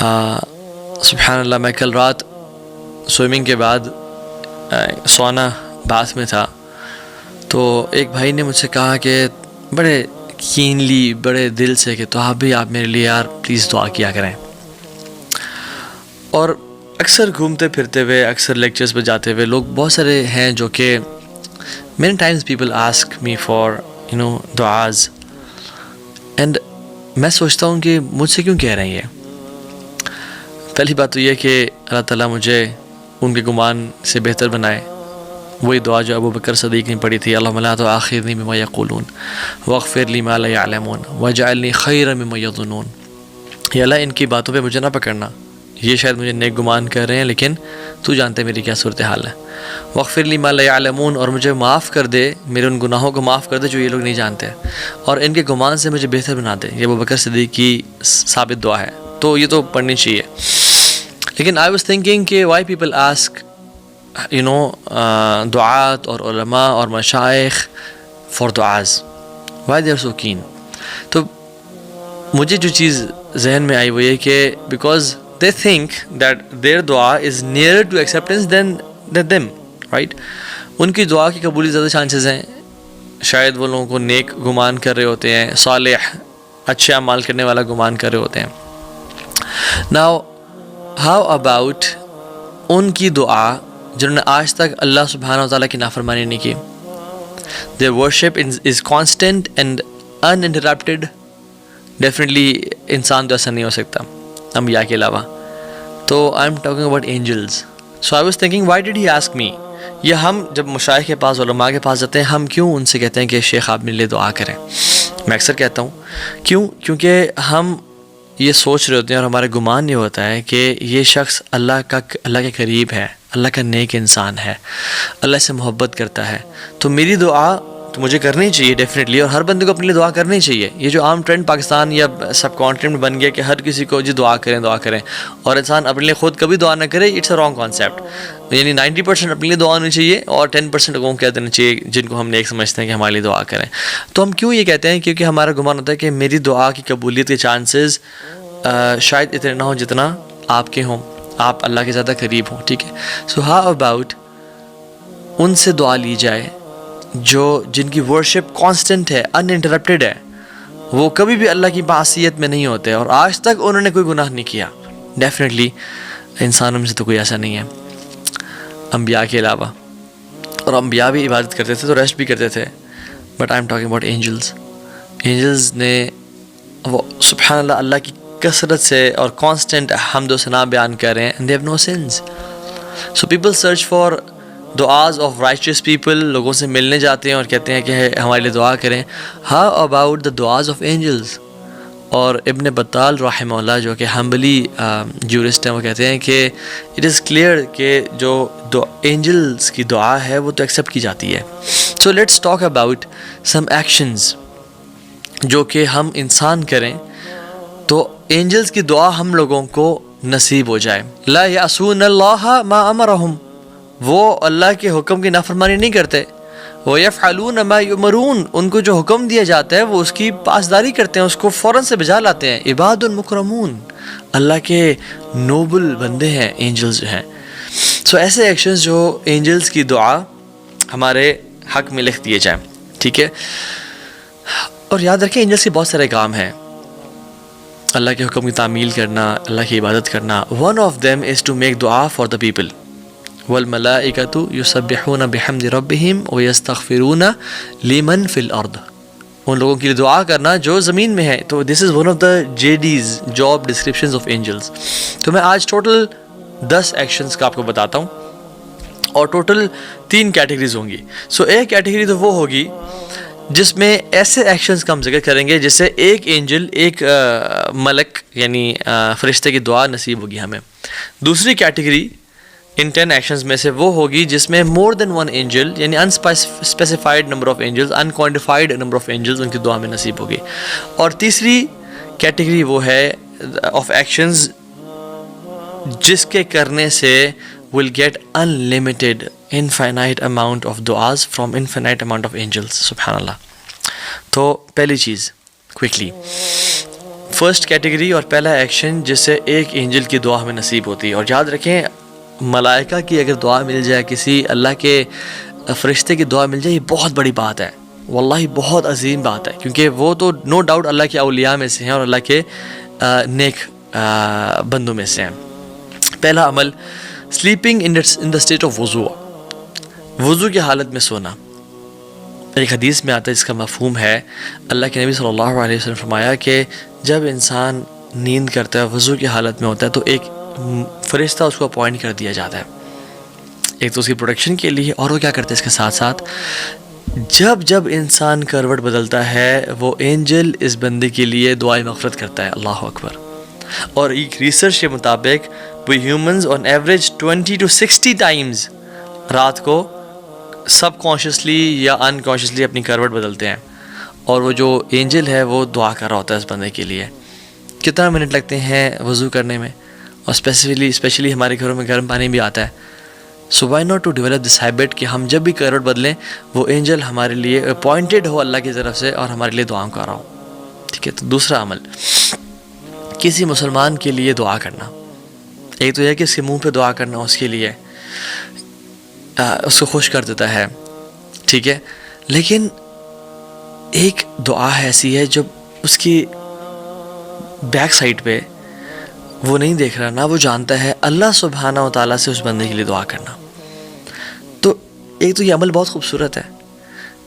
سبحان اللہ، میں کل رات سوئمنگ کے بعد سونا باتھ میں تھا، تو ایک بھائی نے مجھ سے کہا کہ بڑے کینلی، بڑے دل سے کہ تو آپ میرے لیے یار پلیز دعا کیا کریں. اور اکثر گھومتے پھرتے ہوئے، اکثر لیکچرز پہ جاتے ہوئے لوگ بہت سارے ہیں جو کہ many times people ask me for دعاز، اینڈ میں سوچتا ہوں کہ مجھ سے کیوں کہہ رہے ہیں یہ. پہلی بات تو یہ کہ اللہ تعالیٰ مجھے ان کے گمان سے بہتر بنائے. وہی دعا جو ابو بکر صدیق نے پڑھی تھی، اللہم لا تؤاخذنی بما یقولون واغفر لی ما لا یعلمون واجعلنی خیرا مما یظنون. یا اللہ ان کی باتوں پہ مجھے نہ پکڑنا، یہ شاید مجھے نیک گمان کر رہے ہیں لیکن تو جانتے میری کیا صورتحال ہے. واغفر لی ما لا یعلمون، اور مجھے معاف کر دے، میرے ان گناہوں کو معاف کر دے جو یہ لوگ نہیں جانتے، اور ان کے گمان سے مجھے بہتر بنا دے. یہ ابو بکر صدیق کی ثابت دعا ہے، تو یہ تو پڑھنی چاہیے. لیکن آئی واز تھنکنگ کہ وائی پیپل آسک دعات اور علماء اور مشائخ فار دعاز، why they are so keen. تو مجھے جو چیز ذہن میں آئی وہ یہ کہ because they think that there دعا is near to acceptance than them, right. ان کی دعا کی قبولی زیادہ چانسز ہیں. شاید وہ لوگوں کو نیک گمان کر رہے ہوتے ہیں، صالح اچھے اعمال کرنے والا گمان کر رہے ہوتے ہیں. ناؤ ہاؤ اباؤٹ ان کی دعا جنہوں نے آج تک اللہ سبحانہ وتعالیٰ کی نافرمانی نہیں کی. their worship is constant and uninterrupted. Definitely انسان تو ایسا نہیں ہو سکتا انبیاء کے علاوہ. تو I am talking about angels. So I was thinking why did he ask me. یہ ہم جب مشائخ کے پاس، علماء کے پاس جاتے ہیں، ہم کیوں ان سے کہتے ہیں کہ شیخ آپ میرے لیے دعا کریں؟ میں اکثر کہتا ہوں کیونکہ ہم یہ سوچ رہے ہوتے ہیں اور ہمارا گمان یہ ہوتا ہے کہ یہ شخص اللہ کے قریب ہے، اللہ کا نیک انسان ہے، اللہ سے محبت کرتا ہے، تو میری دعا تو مجھے کرنی چاہیے ڈیفینیٹلی، اور ہر بندے کو اپنے لیے دعا کرنی چاہیے. یہ جو عام ٹرینڈ پاکستان یا سب کانٹیننٹ میں بن گیا کہ ہر کسی کو جی دعا کریں اور انسان اپنے لیے خود کبھی دعا نہ کرے، اٹس اے رانگ کانسیپٹ. یعنی 90% اپنے لیے دعا ہونی چاہیے اور 10% لوگوں کو کہہ دینا چاہیے جن کو ہم نیک سمجھتے ہیں کہ ہمارے لیے دعا کریں. تو ہم کیوں یہ کہتے ہیں؟ کیونکہ ہمارا گمان ہوتا ہے کہ میری دعا کی قبولیت کے چانسز شاید اتنے نہ ہوں جتنا آپ کے ہوں، آپ اللہ کے زیادہ قریب ہوں. ٹھیک ہے. سو ہاؤ اباؤٹ ان سے دعا لی جائے جن کی ورشپ کانسٹنٹ ہے، ان انٹرپٹیڈ ہے، وہ کبھی بھی اللہ کی معصیت میں نہیں ہوتے اور آج تک انہوں نے کوئی گناہ نہیں کیا. ڈیفینیٹلی انسانوں میں سے تو کوئی ایسا نہیں ہے انبیاء کے علاوہ، اور انبیاء بھی عبادت کرتے تھے تو ریسٹ بھی کرتے تھے. But I am talking about angels. Angels نے وہ سبحان اللہ اللہ کی کثرت سے اور کانسٹنٹ حمد و ثنا بیان کر رہے ہیں. and they have no sins. so people search for دعاز آف رائچیس پیپل. لوگوں سے ملنے جاتے ہیں اور کہتے ہیں کہ ہمارے لیے دعا کریں. ہاؤ اباؤٹ دا دعاز آف اینجلز. اور ابن بطال رحمہ اللہ جو کہ حنبلی جورسٹ ہیں، وہ کہتے ہیں کہ اٹ از کلیئر کہ جو اینجلز کی دعا ہے وہ تو ایکسیپٹ کی جاتی ہے. So let's talk about some actions جو کہ ہم انسان کریں تو اینجلز کی دعا ہم لوگوں کو نصیب ہو جائے. لا یعصون اللہ ما امرہم، وہ اللہ کے حکم کی نافرمانی نہیں کرتے. وَيَفْعَلُونَ مَا يُؤْمَرُونَ، ان کو جو حکم دیا جاتا ہے وہ اس کی پاسداری کرتے ہیں، اس کو فوراً سے بجا لاتے ہیں. عباد مکرمون، اللہ کے نوبل بندے ہیں اینجلز جو ہیں. سو ایسے ایکشنز جو اینجلز کی دعا ہمارے حق میں لکھ دیے جائیں. ٹھیک ہے. اور یاد رکھیں اینجلز کے بہت سارے کام ہیں. اللہ کے حکم کی تعمیل کرنا، اللہ کی عبادت کرنا. One of them is to make دعا فار دا پیپل. والملائکۃ یسبحون بحمد ربہم ویستغفرون لمن فی الارض، ان لوگوں کے لیے دعا کرنا جو زمین میں ہے. تو this is one of the JDs، job descriptions of angels. تو میں آج ٹوٹل 10 ایکشنز کا آپ کو بتاتا ہوں اور ٹوٹل 3 کیٹیگریز ہوں گی. سو ایک کیٹیگری تو وہ ہوگی جس میں ایسے ایکشنز کا ہم ذکر کریں گے جس سے ایک اینجل، ایک ملک یعنی فرشتے کی دعا نصیب ہوگی ہمیں. دوسری کیٹیگری ان 10 ایکشنز میں سے وہ ہوگی جس میں مور دین ون اینجل یعنی unspecified number of angels, unquantified number of angels ان کی دعا میں نصیب ہوگی. اور تیسری کیٹیگری وہ ہے آف ایکشنز جس کے کرنے سے will get unlimited infinite amount of du'as from infinite amount of angels. سبحان اللہ. تو پہلی چیز کوئکلی، فرسٹ کیٹیگری اور پہلا ایکشن جس سے ایک اینجل کی دعا ہمیں نصیب ہوتی ہے. اور یاد رکھیں ملائکہ کی اگر دعا مل جائے, کسی اللہ کے فرشتے کی دعا مل جائے, یہ بہت بڑی بات ہے, واللہ بہت عظیم بات ہے, کیونکہ وہ تو نو ڈاؤٹ اللہ کے اولیاء میں سے ہیں اور اللہ کے نیک بندوں میں سے ہیں. پہلا عمل sleeping in the state of وضو, وضو کی حالت میں سونا. ایک حدیث میں آتا ہے, اس کا مفہوم ہے, اللہ کے نبی صلی اللہ علیہ وسلم فرمایا کہ جب انسان نیند کرتا ہے, وضو کی حالت میں ہوتا ہے, تو ایک فرشتہ اس کو اپوائنٹ کر دیا جاتا ہے, ایک تو اس کی پروٹیکشن کے لیے, اور وہ کیا کرتے ہیں اس کے ساتھ ساتھ جب انسان کروٹ بدلتا ہے وہ اینجل اس بندے کے لیے دعائیں مغفرت کرتا ہے. اللہ اکبر. اور ایک ریسرچ کے مطابق وہ humans on average 20 to 60 Times رات کو سب کانشیسلی یا انکانشیسلی اپنی کروٹ بدلتے ہیں, اور وہ جو اینجل ہے وہ دعا کر رہا ہوتا ہے اس بندے کے لیے. کتنا منٹ لگتے ہیں وضو کرنے میں, اور اسپیشلی ہمارے گھروں میں گرم پانی بھی آتا ہے. So why not to develop this habit کہ ہم جب بھی کروٹ بدلیں وہ اینجل ہمارے لیے اپوائنٹڈ ہو اللہ کی طرف سے اور ہمارے لیے دعاؤں کر رہا ہو. ٹھیک ہے. تو دوسرا عمل کسی مسلمان کے لیے دعا کرنا. ایک تو یہ کہ اس کے منہ پہ دعا کرنا اس کے لیے اس کو خوش کر دیتا ہے, ٹھیک ہے, لیکن ایک دعا ایسی ہے جب اس کی بیک سائڈ پہ وہ نہیں دیکھ رہا, نہ وہ جانتا ہے, اللہ سبحانہ و تعالیٰ سے اس بندے کے لیے دعا کرنا. تو ایک تو یہ عمل بہت خوبصورت ہے,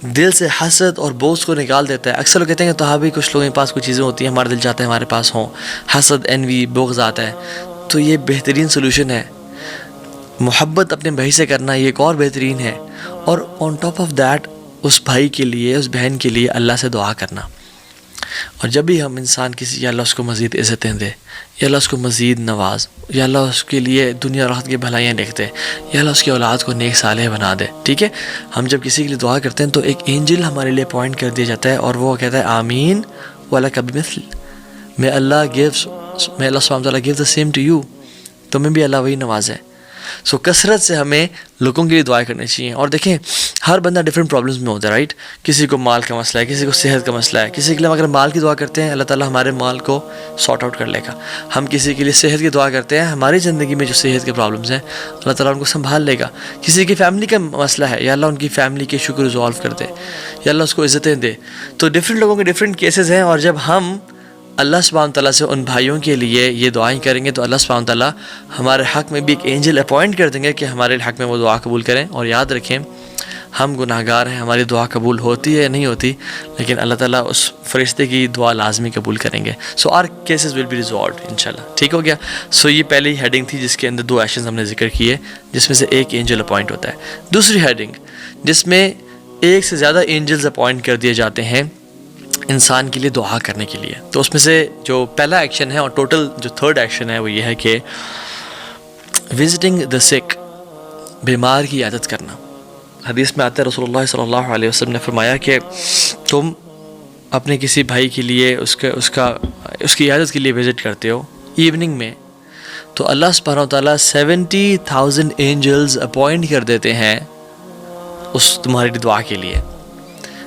دل سے حسد اور بغض کو نکال دیتا ہے. اکثر لوگ کہتے ہیں کہ تو بھی کچھ لوگوں کے پاس کچھ چیزیں ہوتی ہیں, ہمارا دل چاہتا ہے ہمارے پاس ہوں, حسد انوی بغض آتا ہے. تو یہ بہترین سلوشن ہے, محبت اپنے بھائی سے کرنا, یہ ایک اور بہترین ہے. اور آن ٹاپ آف دیٹ اس بھائی کے لیے, اس بہن کے لیے اللہ سے دعا کرنا. اور جب بھی ہم انسان کسی, یا اللہ اس کو مزید عزتیں دے, یا اللہ اس کو مزید نواز, یا اللہ اس کے لیے دنیا اور آخرت کی بھلائیاں لکھ دے, یا اللہ اس کی اولاد کو نیک صالح بنا دے. ٹھیک ہے. ہم جب کسی کے لیے دعا کرتے ہیں تو ایک اینجل ہمارے لیے اپوائنٹ کر دیا جاتا ہے, اور وہ کہتا ہے آمین وَلَكَ بِمِثْلِ, may Allah subhanahu wa ta'ala give the same to you, تمہیں بھی اللہ وہی نوازے. سو کثرت سے ہمیں لوگوں کے لیے دعائیں کرنی چاہیے. اور دیکھیں ہر بندہ ڈفرینٹ پرابلمس میں ہوتا ہے, رائٹ. کسی کو مال کا مسئلہ ہے, کسی کو صحت کا مسئلہ ہے, کسی کے لیے اگر مال کی دعا کرتے ہیں اللہ تعالیٰ ہمارے مال کو سارٹ آؤٹ کر لے گا. ہم کسی کے لیے صحت کی دعا کرتے ہیں, ہماری زندگی میں جو صحت کے پرابلمس ہیں اللہ تعالیٰ ان کو سنبھال لے گا. کسی کی فیملی کا مسئلہ ہے, یا اللہ ان کی فیملی کے ایشو کو ریزالو کر دے, یا اللہ اس کو عزتیں دے. تو ڈفرینٹ لوگوں کے ڈفرینٹ کیسز ہیں, اور جب ہم اللہ سبحانہ تعالیٰ سے ان بھائیوں کے لیے یہ دعائیں کریں گے تو اللہ سبحانہ تعالیٰ ہمارے حق میں بھی ایک اینجل اپوائنٹ کر دیں گے کہ ہمارے حق میں وہ دعا قبول کریں. اور یاد رکھیں ہم گناہ گار ہیں, ہماری دعا قبول ہوتی ہے یا نہیں ہوتی, لیکن اللہ تعالیٰ اس فرشتے کی دعا لازمی قبول کریں گے. So our cases will be resolved انشاءاللہ. ٹھیک ہو گیا. سو یہ پہلی ہیڈنگ تھی جس کے اندر 2 ایکشنز ہم نے ذکر کیے, جس میں سے ایک اینجل اپوائنٹ ہوتا ہے. دوسری ہیڈنگ جس میں ایک سے زیادہ اینجلز اپوائنٹ کر دیے جاتے ہیں انسان کے لیے دعا کرنے کے لیے. تو اس میں سے جو پہلا ایکشن ہے اور ٹوٹل جو تھرڈ ایکشن ہے وہ یہ ہے کہ وزٹنگ دا سک, بیمار کی عیادت کرنا. حدیث میں آتا ہے رسول اللہ صلی اللہ علیہ وسلم نے فرمایا کہ تم اپنے کسی بھائی کے لیے اس کی عیادت کے لیے وزٹ کرتے ہو ایوننگ میں, تو اللہ سبحانہ و تعالیٰ 70,000 اینجلز اپوائنٹ کر دیتے ہیں اس تمہاری دعا کے لیے,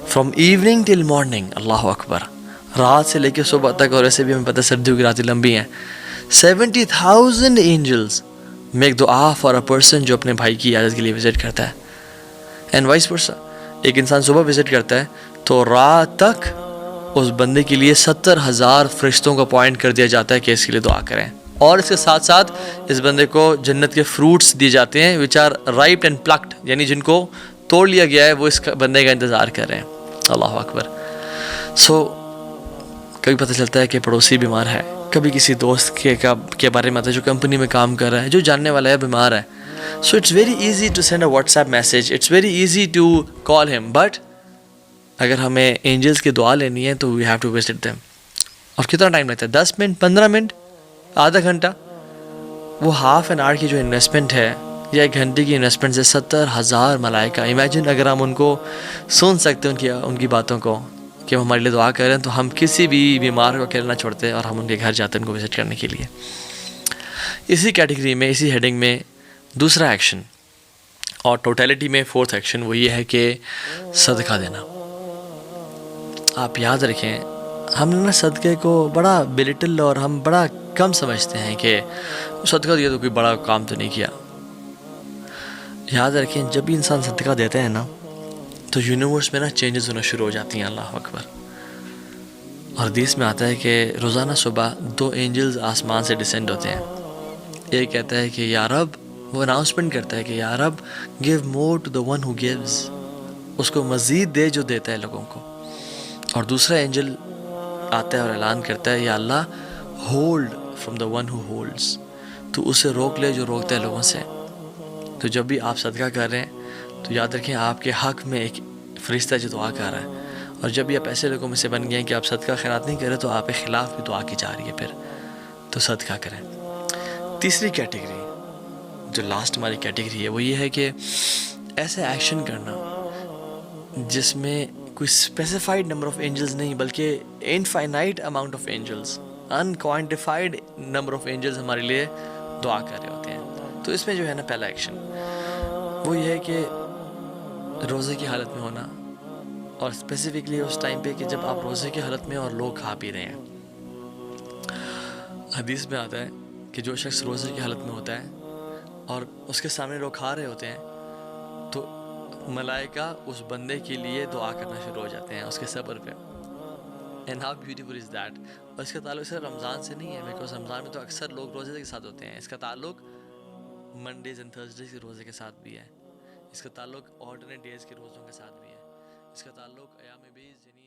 فرام ایوننگ ٹل مارننگ. اللہ اکبر. رات سے لے کے صبح تک, اور ایسے بھی ہمیں پتہ سردیوں کی راتیں لمبی ہیں. 70,000 اینجلز میک دعا فار اے پرسن جو اپنے بھائی کی عیادت کے لیے وزٹ کرتا ہے. اینڈ وائس ورسا, ایک انسان صبح وزٹ کرتا ہے تو رات تک اس بندے کے لیے 70,000 فرشتوں کو اپوائنٹ کر دیا جاتا ہے کہ اس کے لیے دعا کریں. اور اس کے ساتھ ساتھ اس بندے کو جنت کے فروٹس دیے جاتے ہیں which are ripe and plucked, یعنی جن کو توڑ لیا گیا ہے وہ اس بندے کا انتظار کر رہے ہیں. اللہ اکبر. سو کبھی پتہ چلتا ہے کہ پڑوسی بیمار ہے, کبھی کسی دوست کے بارے میں آتا ہے جو کمپنی میں کام کر رہا ہے, جو جاننے والا ہے بیمار ہے. So it's very easy to send a WhatsApp message, it's very easy to call ہم, بٹ اگر ہمیں اینجلس کی دعا لینی ہے تو we have to visit them. اور کتنا ٹائم لگتا ہے؟ 10 منٹ, 15 منٹ, آدھا گھنٹہ. وہ ہاف این آور کی جو انویسٹمنٹ ہے یا 1 گھنٹے کی انویسٹمنٹ سے 70,000 ملائکہ. امیجن اگر ہم ان کو سن سکتے ہیں ان کی باتوں کو کہ وہ ہمارے لیے دعا کر رہے ہیں, تو ہم کسی بھی بیمار کو اکیلا نہ چھوڑتے اور ہم ان کے گھر جاتے ہیں ان کو وزٹ کرنے کے لیے. اسی کیٹیگری میں, اسی ہیڈنگ میں دوسرا ایکشن اور ٹوٹیلٹی میں 4تھ ایکشن وہ یہ ہے کہ صدقہ دینا. آپ یاد رکھیں ہم نے نا صدقے کو بڑا بلیٹل اور ہم بڑا کم سمجھتے ہیں کہ صدقہ دیا تو کوئی بڑا کام تو نہیں کیا. یاد رکھیں جب بھی انسان صدقہ دیتے ہیں نا تو یونیورس میں نا چینجز ہونا شروع ہو جاتی ہیں. اللہ اکبر. اور حدیث میں آتا ہے کہ روزانہ صبح 2 اینجلز آسمان سے ڈسینڈ ہوتے ہیں. ایک کہتا ہے کہ یا رب، وہ اناؤنسمنٹ کرتا ہے کہ یا رب give more to the one who gives, اس کو مزید دے جو دیتا ہے لوگوں کو. اور دوسرا اینجل آتا ہے اور اعلان کرتا ہے یا اللہ hold from the one who holds, تو اسے روک لے جو روکتا ہے لوگوں سے. تو جب بھی آپ صدقہ کر رہے ہیں تو یاد رکھیں آپ کے حق میں ایک فرشتہ جو دعا کر رہا ہے. اور جب بھی آپ ایسے لوگوں میں سے بن گئے ہیں کہ آپ صدقہ خیرات نہیں کر رہے تو آپ کے خلاف بھی دعا کی جا رہی ہے. پھر تو صدقہ کریں. تیسری کیٹیگری جو لاسٹ ہماری کیٹیگری ہے وہ یہ ہے کہ ایسے ایکشن کرنا جس میں کوئی اسپیسیفائڈ نمبر آف اینجلز نہیں بلکہ infinite amount of angels, unquantified number of angels ہمارے لیے دعا کر رہے ہوتے ہیں. تو اس میں جو ہے نا پہلا ایکشن وہ یہ ہے کہ روزے کی حالت میں ہونا، اور اسپیسیفکلی اس ٹائم پہ کہ جب آپ روزے کی حالت میں اور لوگ کھا پی رہے ہیں. حدیث میں آتا ہے کہ جو شخص روزے کی حالت میں ہوتا ہے اور اس کے سامنے لوگ کھا رہے ہوتے ہیں تو ملائکہ اس بندے کے لیے دعا کرنا شروع ہو جاتے ہیں اس کے صبر پہ. And how beautiful is that. اور اس کا تعلق صرف رمضان سے نہیں ہے، بیکاز رمضان میں تو اکثر لوگ روزے کے ساتھ ہوتے ہیں. اس کا تعلق منڈیز اینڈ تھرسڈیز کے روزے کے ساتھ بھی ہے. اس کا تعلق آلٹرنیٹ ڈیز کے روزوں کے ساتھ بھی ہے. اس کا تعلق ایام بیز یعنی